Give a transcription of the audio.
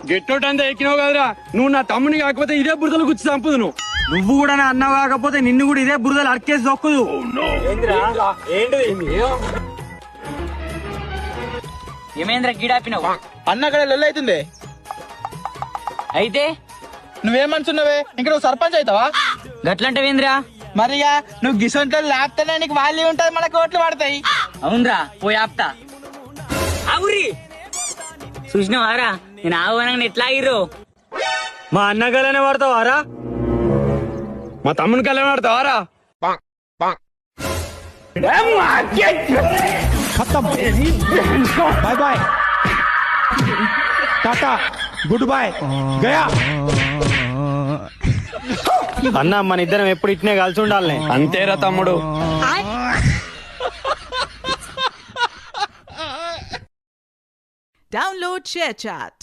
గెట్టోట్ అంతా ఎక్కినావు కదరా, నువ్వు నా తమ్ముని కాకపోతే ఇదే బురదలు గుచ్చి చంపుదు. నువ్వు కూడా నా అన్నావు కాకపోతే నిన్ను కూడా ఇదే బురదలు అరికేసి దొక్కుదు. ఏమేంద్ర గీడాపినావు? అన్న అక్కడ లొల్లి అవుతుంది. అయితే నువ్వేమనుకున్నావే, ఇంకా నువ్వు సర్పంచ్ అవుతావా? గట్లంటవేంద్రా? మరిగా నువ్వు గిసొంట్లో లేపుతానే నీకు వాల్యూ ఉంటది, మన కోట్లు పడతాయి. అవునరా, పోయి ఆప్తా. అవురి చూసినావారా, నేను ఆహ్వానంగా ఎట్లా ఆగిర్రు? మా అన్న కలనే వాడతావారా, మా తమ్ముని కలనే వాడతావారా? Bye bye, tata, good boy, గయా. అన్న మన ఇద్దరం ఎప్పుడు ఇట్నే కలిసి ఉండాలి. అంతేరా తమ్ముడు. Download ShareChat.